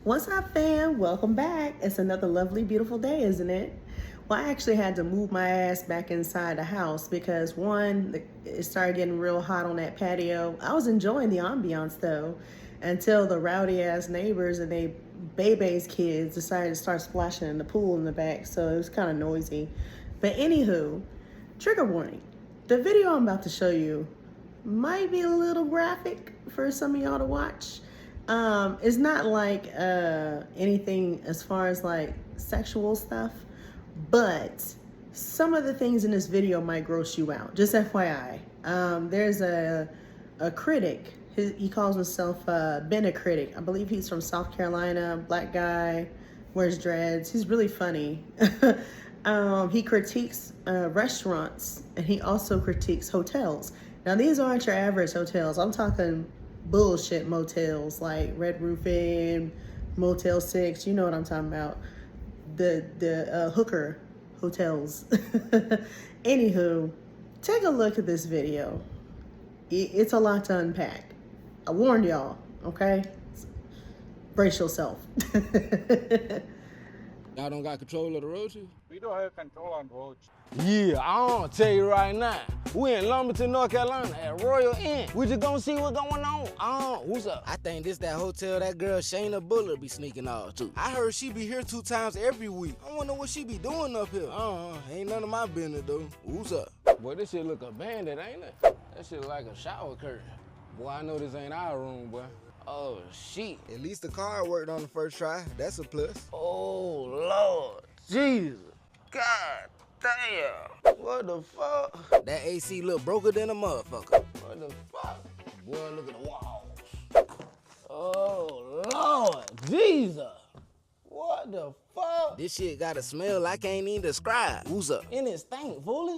What's up, fam? Welcome back. It's another lovely, beautiful day, isn't it? Well, I actually had to move my ass back inside the house because one, it started getting real hot on that patio. I was enjoying the ambiance though, until the rowdy ass neighbors and they baby's kids decided to start splashing in the pool in the back, so it was kind of noisy. But anywho, trigger warning. The video I'm about to show you might be a little graphic for some of y'all to watch. It's not like anything as far as like sexual stuff, but some of the things in this video might gross you out. Just FYI. There's a critic. He calls himself Ben-A-Critic. I believe he's from South Carolina, black guy, wears dreads. He's really funny. He critiques restaurants, and he also critiques hotels. Now, these aren't your average hotels. I'm talking bullshit motels like Red Roof Inn, Motel 6, you know what I'm talking about. The hooker hotels. Anywho, take a look at this video. It's a lot to unpack. I warned y'all, okay? Brace yourself. Y'all don't got control of the roaches? We don't have control on roads. Yeah, I'll tell you right now. We in Lumberton, North Carolina at Royal Inn. We just gonna see what's going on. What's up? I think this that hotel that girl Shayna Bullard be sneaking off to. I heard she be here 2 times every week. I wonder what she be doing up here. Ain't none of my business though. What's up? Boy, this shit look abandoned, ain't it? That shit like a shower curtain. Boy, I know this ain't our room, boy. Oh, shit. At least the car worked on the first try. That's a plus. Oh, Lord. Jesus. God damn. What the fuck? That AC look broker than a motherfucker. What the fuck? Boy, look at the walls. Oh, Lord. Jesus. What the fuck? This shit got a smell I can't even describe. Who's up? And it stink, fully.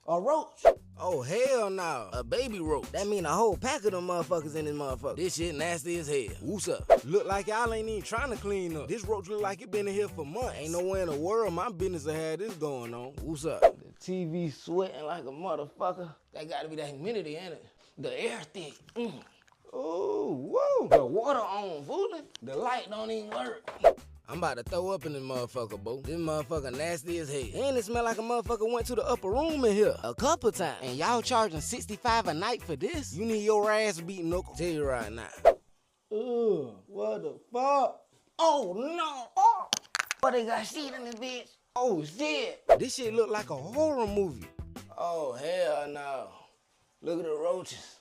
A roach. Oh, hell no. A baby roach. That mean a whole pack of them motherfuckers in this motherfucker. This shit nasty as hell. Who's up? Look like y'all ain't even trying to clean up. This roach look like it been in here for months. Ain't nowhere in the world my business will have this going on. Who's up? The TV sweating like a motherfucker. That gotta be that humidity, ain't it? The air thick. Oh, whoa. The water on, fooling. The light don't even work. I'm about to throw up in this motherfucker, bro. This motherfucker nasty as hell. And it smell like a motherfucker went to the upper room in here a couple times. And y'all charging $65 a night for this? You need your ass beat, knuckle. Tell you right now. Ugh, what the fuck? Oh, no. Oh. But they got shit in this bitch. Oh, shit. This shit look like a horror movie. Oh, hell no. Look at the roaches.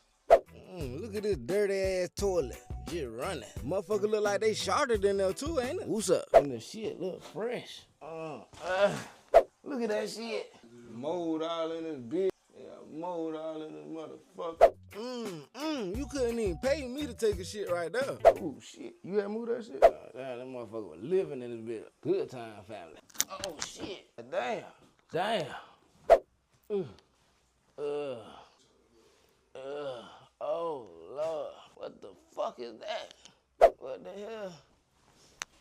Look at this dirty ass toilet. Just running. Motherfucker look like they sharded in there too, ain't it? What's up? And the shit look fresh. Look at that shit. Mold all in this bitch. Yeah, mold all in this motherfucker. You couldn't even pay me to take a shit right there. Oh shit. You had moved that shit? Oh, damn, that motherfucker was living in this bitch. Good time family. Oh shit. Damn. Damn. Oh Lord. What the fuck is that? What the hell?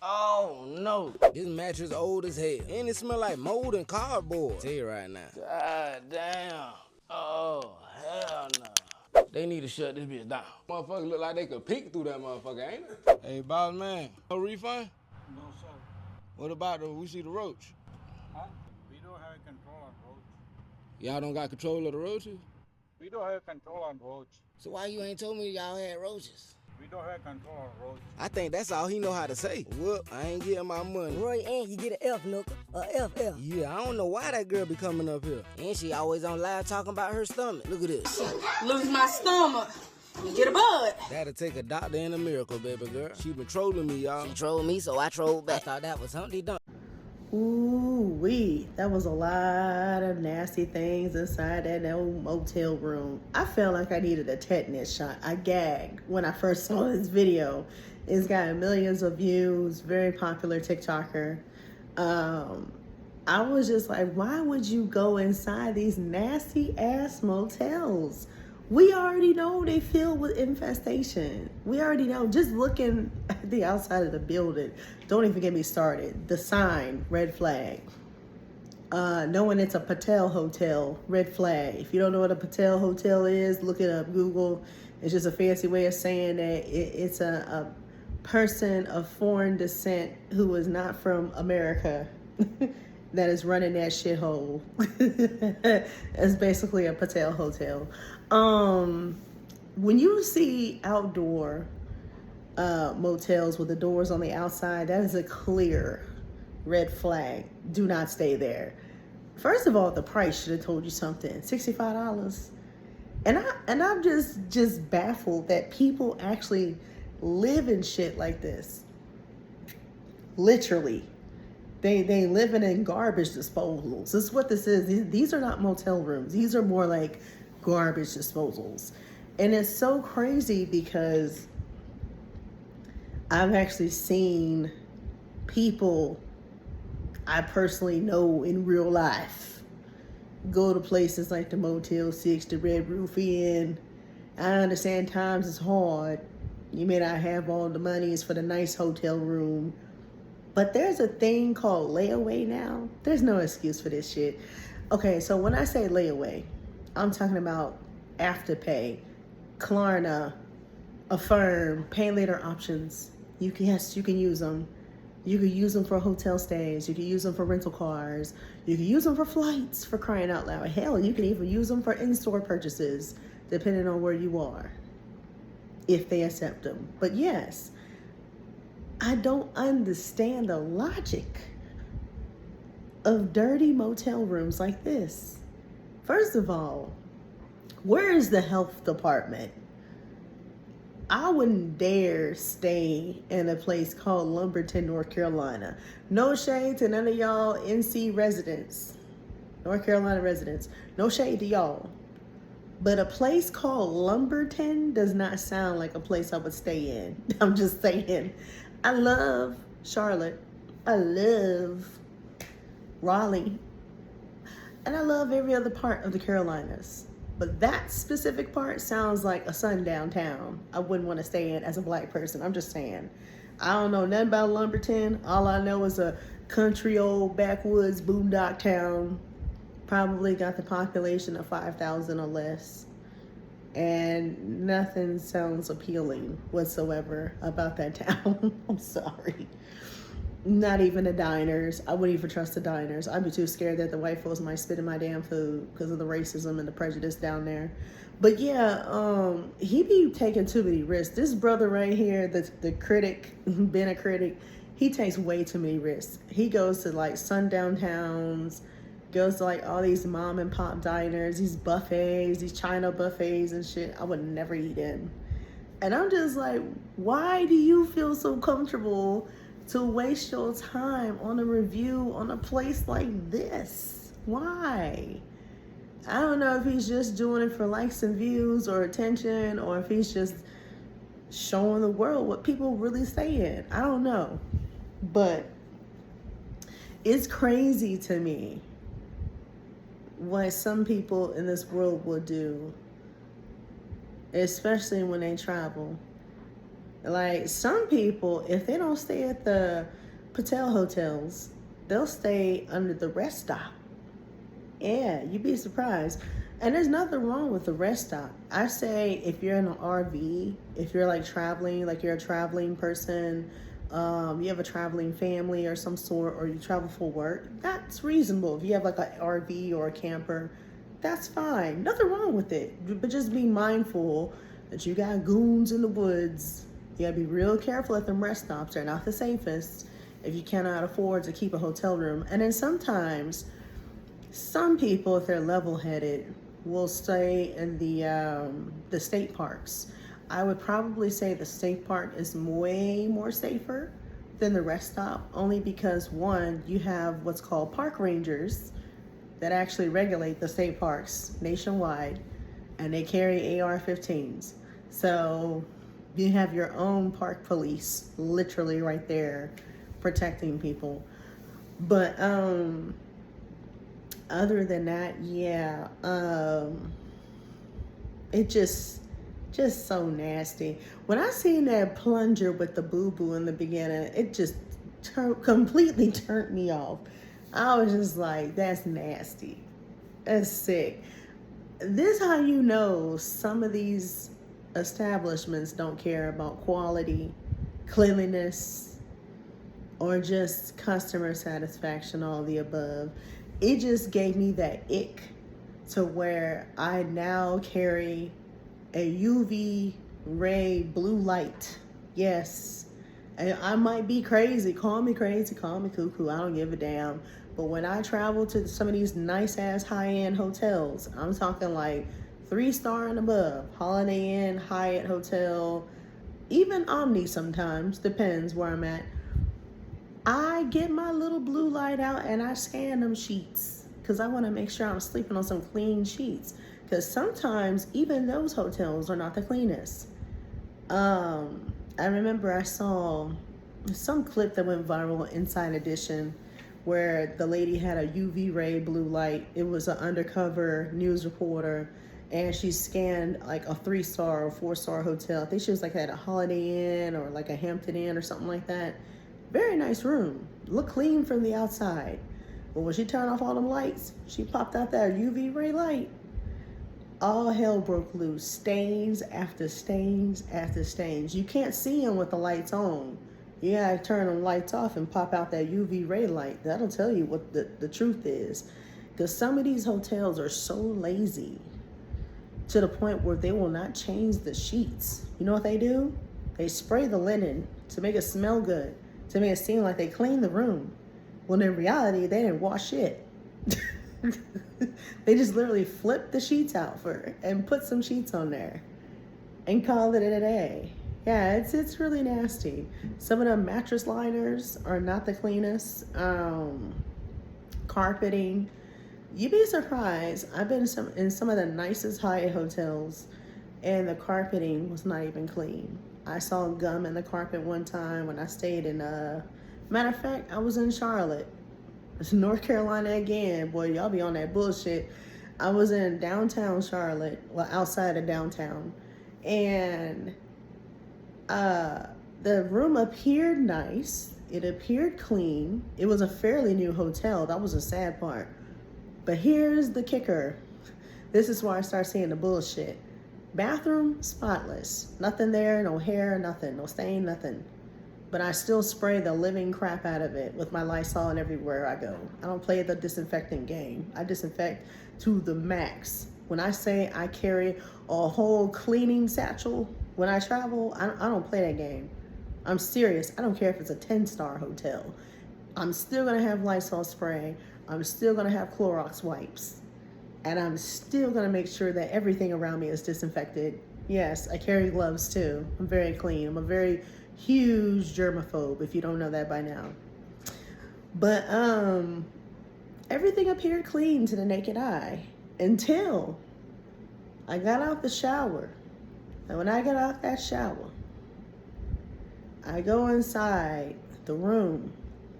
Oh no. This mattress old as hell. And it smell like mold and cardboard. Tell you right now. God damn. Oh, hell no. They need to shut this bitch down. Motherfucker look like they could peek through that motherfucker, ain't it? Hey, boss man, no refund? No, sir. What about we see the roach? Huh? We don't have control on roads. Y'all don't got control of the roaches? We don't have control on roads. So why you ain't told me y'all had roaches? We don't have control on roads. I think that's all he know how to say. Well, I ain't getting my money. Roy, and you get an F, knuckle. A FF. Yeah, I don't know why that girl be coming up here. And she always on live talking about her stomach. Look at this. Lose my stomach. Get a bud. That'll take a doctor and a miracle, baby girl. She been trolling me, y'all. She trolled me, so I trolled back. I thought that was Humpty Dumpty. Ooh-wee, that was a lot of nasty things inside that old motel room. I felt like I needed a tetanus shot. I gagged when I first saw this video. It's got millions of views, very popular TikToker. I was just like, why would you go inside these nasty ass motels? We already know they filled with infestation. We already know, just looking at the outside of the building. Don't even get me started. The sign, red flag. Knowing it's a Patel hotel, red flag. If you don't know what a Patel hotel is, look it up, Google. It's just a fancy way of saying that it's a person of foreign descent who is not from America that is running that shithole. It's basically a Patel hotel. When you see outdoor motels with the doors on the outside, that is a clear red flag. Do not stay there. First of all, the price should have told you something. $65. And I'm just baffled that people actually live in shit like this. Literally. They living in garbage disposals. This is what this is. These are not motel rooms. These are more like garbage disposals. And it's so crazy because I've actually seen people I personally know in real life go to places like the Motel 6, the Red Roof Inn. I understand times is hard. You may not have all the monies for the nice hotel room. But there's a thing called layaway now. There's no excuse for this shit. Okay, so when I say layaway, I'm talking about Afterpay, Klarna, Affirm, pay later options. You can use them. You can use them for hotel stays. You can use them for rental cars. You can use them for flights, for crying out loud. Hell, you can even use them for in-store purchases, depending on where you are, if they accept them. But yes, I don't understand the logic of dirty motel rooms like this. First of all, where is the health department? I wouldn't dare stay in a place called Lumberton, North Carolina. No shade to none of y'all NC residents, North Carolina residents. No shade to y'all. But a place called Lumberton does not sound like a place I would stay in. I'm just saying. I love Charlotte. I love Raleigh. And I love every other part of the Carolinas. But that specific part sounds like a sundown town I wouldn't want to stay in as a black person. I'm just saying. I don't know nothing about Lumberton. All I know is a country old backwoods boondock town. Probably got the population of 5,000 or less. And nothing sounds appealing whatsoever about that town. I'm sorry. Not even the diners. I wouldn't even trust the diners. I'd be too scared that the white folks might spit in my damn food because of the racism and the prejudice down there. But yeah, he be taking too many risks. This brother right here, the critic, Ben-A-Critic, he takes way too many risks. He goes to like sundown towns, goes to like all these mom and pop diners, these buffets, these China buffets and shit. I would never eat in. And I'm just like, why do you feel so comfortable to waste your time on a review on a place like this? Why? I don't know if he's just doing it for likes and views or attention, or if he's just showing the world what people really saying. I don't know. But it's crazy to me what some people in this world will do, especially when they travel. Like some people, if they don't stay at the Patel hotels, they'll stay under the rest stop. Yeah, you'd be surprised. And there's nothing wrong with the rest stop. I say if you're in an RV, if you're like traveling, like you're a traveling person, you have a traveling family or some sort, or you travel for work, that's reasonable. If you have like an RV or a camper, that's fine. Nothing wrong with it. But just be mindful that you got goons in the woods. You gotta be real careful at them rest stops. They're not the safest if you cannot afford to keep a hotel room. And then sometimes, some people, if they're level-headed, will stay in the state parks. I would probably say the state park is way more safer than the rest stop, only because one, you have what's called park rangers that actually regulate the state parks nationwide, and they carry AR-15s. So you have your own park police literally right there protecting people. But other than that, yeah, it just so nasty. When I seen that plunger with the boo-boo in the beginning, it just completely turned me off. I was just like, that's nasty. That's sick. This how you know some of these establishments don't care about quality, cleanliness, or just customer satisfaction, all the above. It just gave me that ick to where I now carry a UV ray blue light. Yes, I might be crazy. Call me crazy, call me cuckoo. I don't give a damn. But when I travel to some of these nice ass high-end hotels, I'm talking like 3-star and above, Holiday Inn, Hyatt Hotel, even Omni sometimes, depends where I'm at. I get my little blue light out and I scan them sheets because I want to make sure I'm sleeping on some clean sheets. Because sometimes even those hotels are not the cleanest. I remember I saw some clip that went viral, Inside Edition, where the lady had a UV ray blue light. It was an undercover news reporter, and she scanned like a 3-star or 4-star hotel. I think she was like at a Holiday Inn or like a Hampton Inn or something like that. Very nice room, look clean from the outside. But when she turned off all them lights, she popped out that UV ray light. All hell broke loose. Stains after stains after stains. You can't see them with the lights on. You gotta turn them lights off and pop out that UV ray light. That'll tell you what the truth is. Because some of these hotels are so lazy to the point where they will not change the sheets. You know what they do? They spray the linen to make it smell good, to make it seem like they cleaned the room. When in reality, they didn't wash it. They just literally flipped the sheets out and put some sheets on there and called it a day. Yeah, it's really nasty. Some of the mattress liners are not the cleanest. Carpeting. You'd be surprised. I've been in some of the nicest Hyatt hotels, and the carpeting was not even clean. I saw gum in the carpet one time when I stayed in, matter of fact, I was in Charlotte. It's North Carolina again. Boy, y'all be on that bullshit. I was in downtown Charlotte, well, outside of downtown, and the room appeared nice. It appeared clean. It was a fairly new hotel. That was a sad part. But here's the kicker. This is where I start seeing the bullshit. Bathroom, spotless. Nothing there, no hair, nothing, no stain, nothing. But I still spray the living crap out of it with my Lysol and everywhere I go. I don't play the disinfectant game. I disinfect to the max. When I say I carry a whole cleaning satchel when I travel, I don't play that game. I'm serious. I don't care if it's a 10-star hotel. I'm still gonna have Lysol spray. I'm still gonna have Clorox wipes. And I'm still gonna make sure that everything around me is disinfected. Yes, I carry gloves too. I'm very clean. I'm a very huge germaphobe, if you don't know that by now. But everything appeared clean to the naked eye until I got out the shower. And when I got out that shower, I go inside the room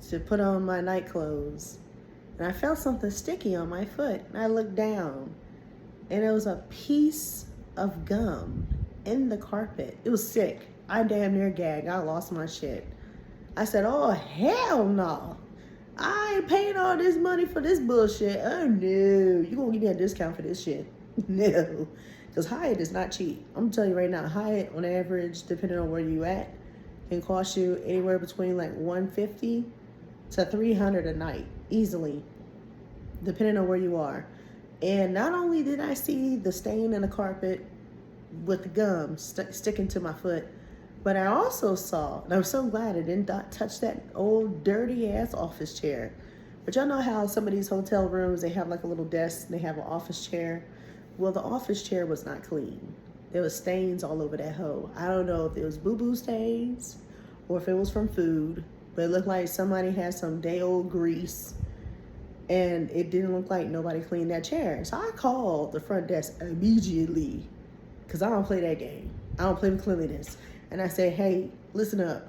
to put on my night clothes, and I felt something sticky on my foot, and I looked down, and it was a piece of gum in the carpet. It was sick. I damn near gagged. I lost my shit. I said, oh, hell no. I ain't paying all this money for this bullshit. Oh, no. You gonna give me a discount for this shit? No. Because Hyatt is not cheap. I'm gonna tell you right now, Hyatt, on average, depending on where you at, can cost you anywhere between like $150 to $300 a night, easily, depending on where you are. And not only did I see the stain in the carpet with the gum sticking to my foot, but I also saw, and I'm so glad I didn't touch that old dirty ass office chair. But y'all know how some of these hotel rooms, they have like a little desk, and they have an office chair. Well, the office chair was not clean. There was stains all over that hoe. I don't know if it was boo-boo stains or if it was from food, but it looked like somebody had some day old grease, and it didn't look like nobody cleaned that chair. So I called the front desk immediately, because I don't play that game. I don't play with cleanliness. And I say, hey, listen up.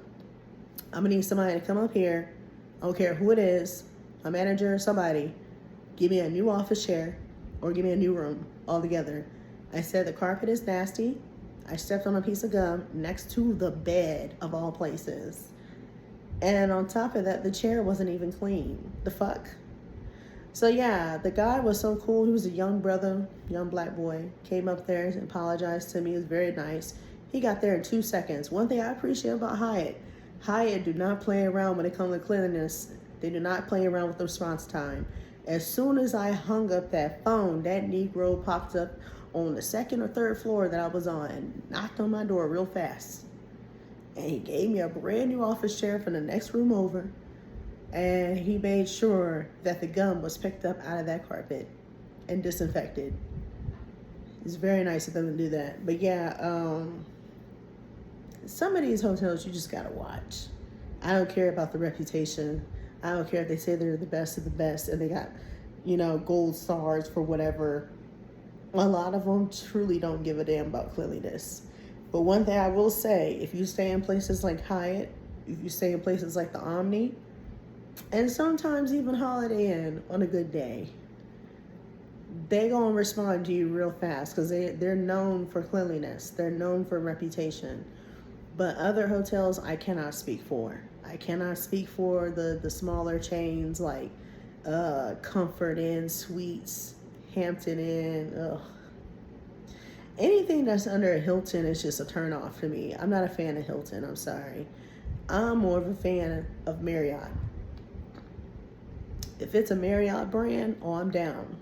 I'm gonna need somebody to come up here. I don't care who it is, a manager or somebody. Give me a new office chair or give me a new room altogether. I said the carpet is nasty. I stepped on a piece of gum next to the bed of all places. And on top of that, the chair wasn't even clean. The fuck? So yeah, the guy was so cool. He was a young brother, young black boy. Came up there and apologized to me. He was very nice. He got there in 2 seconds. One thing I appreciate about Hyatt, Hyatt do not play around when it comes to cleanliness. They do not play around with the response time. As soon as I hung up that phone, that Negro popped up on the second or third floor that I was on and knocked on my door real fast. And he gave me a brand new office chair from the next room over. And he made sure that the gum was picked up out of that carpet and disinfected. It's very nice of them to do that. But yeah, some of these hotels you just gotta watch. I don't care about the reputation. I don't care if they say they're the best of the best and they got, you know, gold stars for whatever. A lot of them truly don't give a damn about cleanliness. But one thing I will say, if you stay in places like Hyatt, if you stay in places like the Omni, and sometimes even Holiday Inn on a good day, they gonna respond to you real fast because they're known for cleanliness. They're known for reputation. But other hotels I cannot speak for. I cannot speak for the smaller chains like Comfort Inn, Suites, Hampton Inn. Ugh. Anything that's under a Hilton is just a turn off for me. I'm not a fan of Hilton, I'm sorry. I'm more of a fan of Marriott. If it's a Marriott brand, oh, I'm down.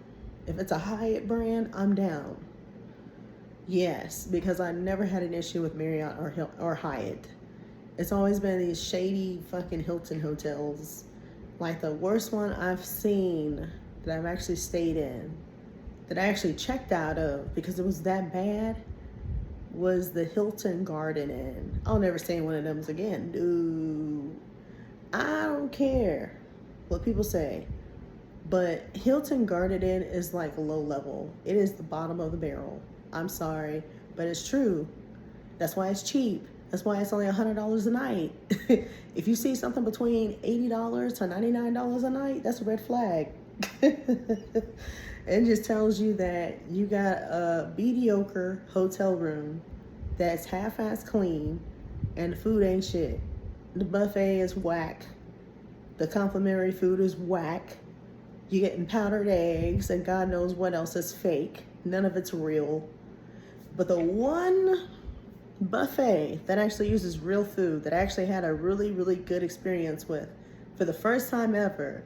If it's a Hyatt brand, I'm down. Yes, because I never had an issue with Marriott or Hyatt. It's always been these shady fucking Hilton hotels. Like the worst one I've seen that I've actually stayed in, that I actually checked out of because it was that bad, was the Hilton Garden Inn. I'll never stay in one of them again. No, I don't care what people say, but Hilton Garden Inn is like low level. It is the bottom of the barrel. I'm sorry, but it's true. That's why it's cheap. That's why it's only $100 a night. If you see something between $80 to $99 a night, that's a red flag. It just tells you that you got a mediocre hotel room that's half-ass clean and the food ain't shit. The buffet is whack. The complimentary food is whack. You're getting powdered eggs and God knows what else is fake. None of it's real. But the one buffet that actually uses real food, that I actually had a really, really good experience with, for the first time ever,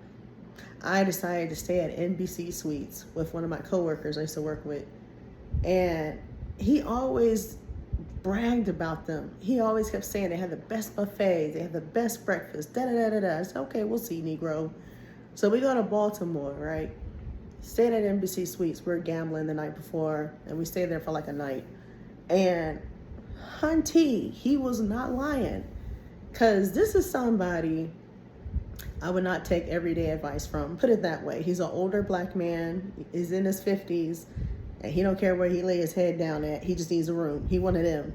I decided to stay at NBC Suites with one of my coworkers I used to work with. And he always bragged about them. He always kept saying they had the best buffets, they had the best breakfast, da-da-da-da-da. I said, okay, we'll see, Negro. So we go to Baltimore, right? Stayed at NBC Suites. We were gambling the night before, and we stayed there for like a night. And Hunty, he was not lying. Because this is somebody I would not take everyday advice from. Put it that way. He's an older black man. He's in his 50s. And he don't care where he lay his head down at. He just needs a room. He one of them.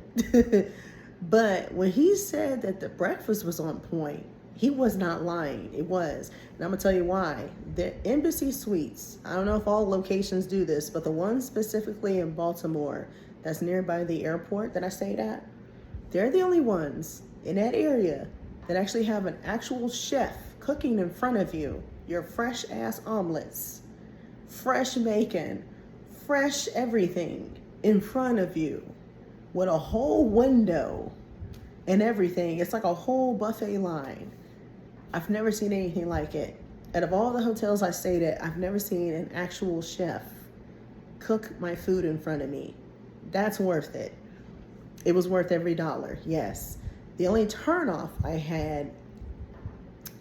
But when he said that the breakfast was on point, he was not lying. It was. And I'm going to tell you why. The Embassy Suites, I don't know if all locations do this, but the one specifically in Baltimore that's nearby the airport that I stayed at, they're the only ones in that area that actually have an actual chef cooking in front of you your fresh ass omelets, fresh bacon, fresh everything in front of you with a whole window and everything. It's like a whole buffet line. I've never seen anything like it. Out of all the hotels I stayed at, I've never seen an actual chef cook my food in front of me. That's worth it. It was worth every dollar, yes. The only turnoff I had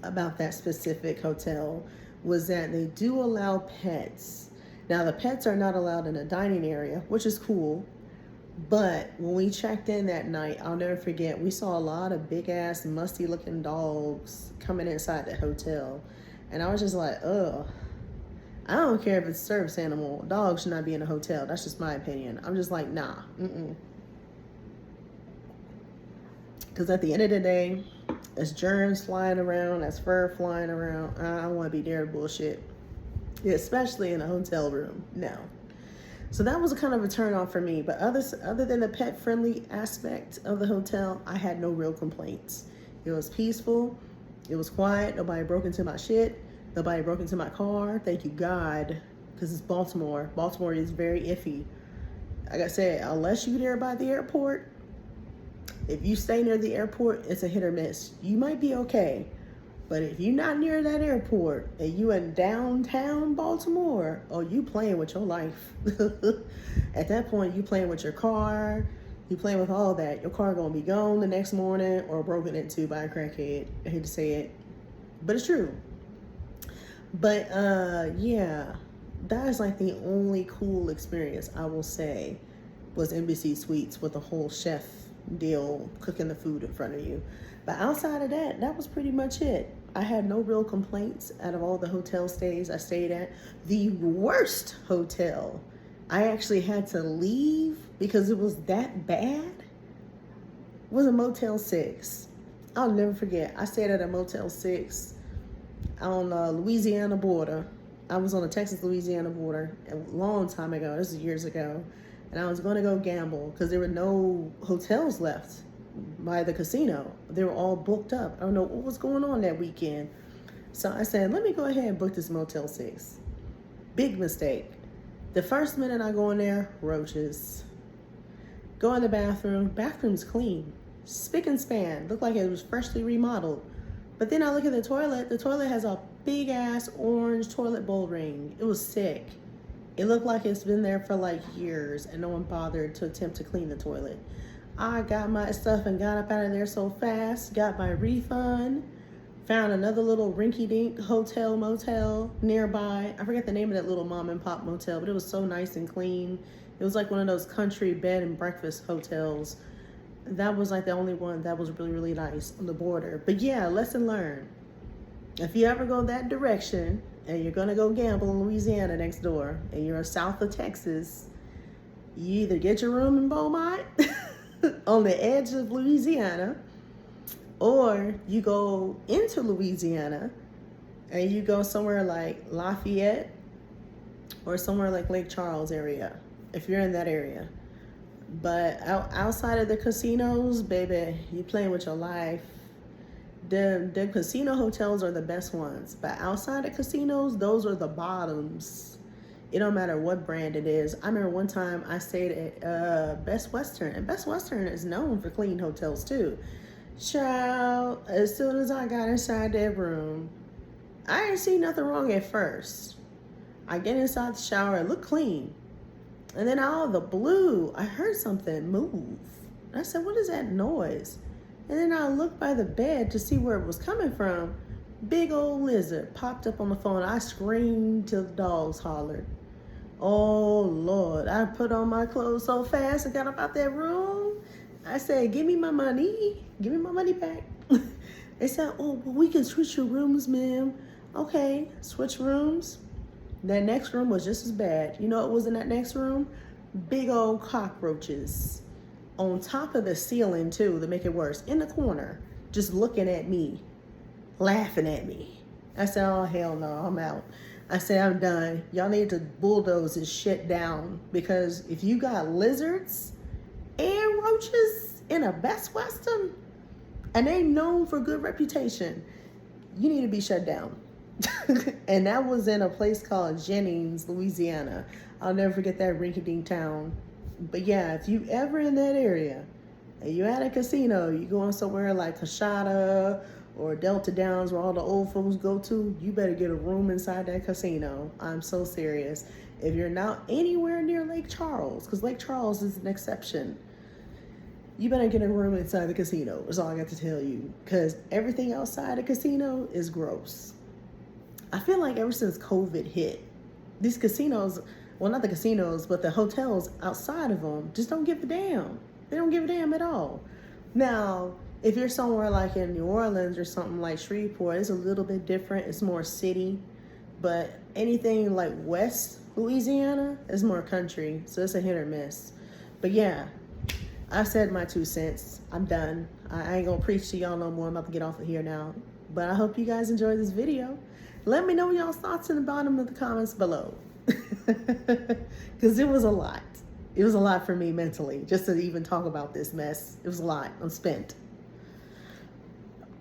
about that specific hotel was that they do allow pets. Now, the pets are not allowed in the dining area, which is cool. But when we checked in that night, I'll never forget, we saw a lot of big ass musty looking dogs coming inside the hotel. And I was just like, ugh. I don't care if it's a service animal. Dogs should not be in a hotel. That's just my opinion. I'm just like, nah. Because at the end of the day, there's germs flying around, there's fur flying around. I don't want to be there bullshit. Especially in a hotel room. No. So that was a kind of a turn off for me. But other than the pet friendly aspect of the hotel, I had no real complaints. It was peaceful. It was quiet. Nobody broke into my shit. Nobody broke into my car. Thank you, God. Because it's Baltimore. Baltimore is very iffy. Like I said, unless you're there by the airport, If you stay near the airport, it's a hit or miss. You might be okay, but if you're not near that airport and you in downtown Baltimore, oh, you playing with your life. At that point, you playing with your car, you playing with all that. Your car gonna be gone the next morning or broken into by a crackhead. I hate to say it, but it's true. But yeah, that is like the only cool experience I will say was Embassy Suites with the whole chef deal, cooking the food in front of you. But outside of that, that was pretty much it. I had no real complaints out of all the hotel stays I stayed at. The worst hotel, I actually had to leave because it was that bad, was a Motel 6. I'll never forget. I stayed at a Motel 6 on the Louisiana border. I was on the Texas-Louisiana border a long time ago. This is years ago. And I was going to go gamble because there were no hotels left by the casino. They were all booked up. I don't know what was going on that weekend. So I said, let me go ahead and book this Motel 6. Big mistake. The first minute I go in there, roaches. Go in the bathroom. Bathroom's clean. Spick and span. Looked like it was freshly remodeled. But then I look at the toilet. The toilet has a big ass orange toilet bowl ring. It was sick. It looked like it's been there for like years and no one bothered to attempt to clean the toilet. I got my stuff and got up out of there so fast, got my refund, found another little rinky-dink hotel motel nearby. I forget the name of that little mom and pop motel, but it was so nice and clean. It was like one of those country bed and breakfast hotels. That was like the only one that was really, really nice on the border. But yeah, lesson learned. If you ever go that direction and you're gonna go gamble in Louisiana next door and you're south of Texas, you either get your room in Beaumont on the edge of Louisiana, or you go into Louisiana and you go somewhere like Lafayette or somewhere like Lake Charles area, if you're in that area. But outside of the casinos, baby, you playing with your life. The casino hotels are the best ones, but outside of casinos, those are the bottoms. It don't matter what brand it is. I remember one time I stayed at Best Western, and Best Western is known for clean hotels too. Child, as soon as I got inside that room, I didn't see nothing wrong at first. I get inside the shower, it looked clean. And then out of the blue, I heard something move. I said, what is that noise? And then I looked by the bed to see where it was coming from. Big old lizard popped up on the phone. I screamed till the dogs hollered. Oh, Lord. I put on my clothes so fast I got up out that room. I said, give me my money. Give me my money back. They said, oh, well, we can switch your rooms, ma'am. Okay, switch rooms. That next room was just as bad. You know what was in that next room? Big old cockroaches. On top of the ceiling too, to make it worse. In the corner, just looking at me, laughing at me. I said, oh, hell no, I'm out. I said, I'm done. Y'all need to bulldoze this shit down, because if you got lizards and roaches in a Best Western, and they known for good reputation, you need to be shut down. And that was in a place called Jennings, Louisiana. I'll never forget that rinky-dink town. But yeah, if you ever in that area and you at a casino, you going somewhere like Coshada or Delta Downs where all the old folks go to, you better get a room inside that casino. I'm so serious. If you're not anywhere near Lake Charles, because Lake Charles is an exception, you better get a room inside the casino. That's all I got to tell you, because everything outside the casino is gross. I feel like ever since COVID hit, these casinos, well, not the casinos, but the hotels outside of them just don't give a damn. They don't give a damn at all. Now, if you're somewhere like in New Orleans or something like Shreveport, it's a little bit different. It's more city. But anything like West Louisiana is more country. So it's a hit or miss. But yeah, I said my 2 cents. I'm done. I ain't gonna preach to y'all no more. I'm about to get off of here now. But I hope you guys enjoyed this video. Let me know y'all's thoughts in the bottom of the comments below. Because it was a lot. It was a lot for me mentally, just to even talk about this mess. It was a lot. I'm spent.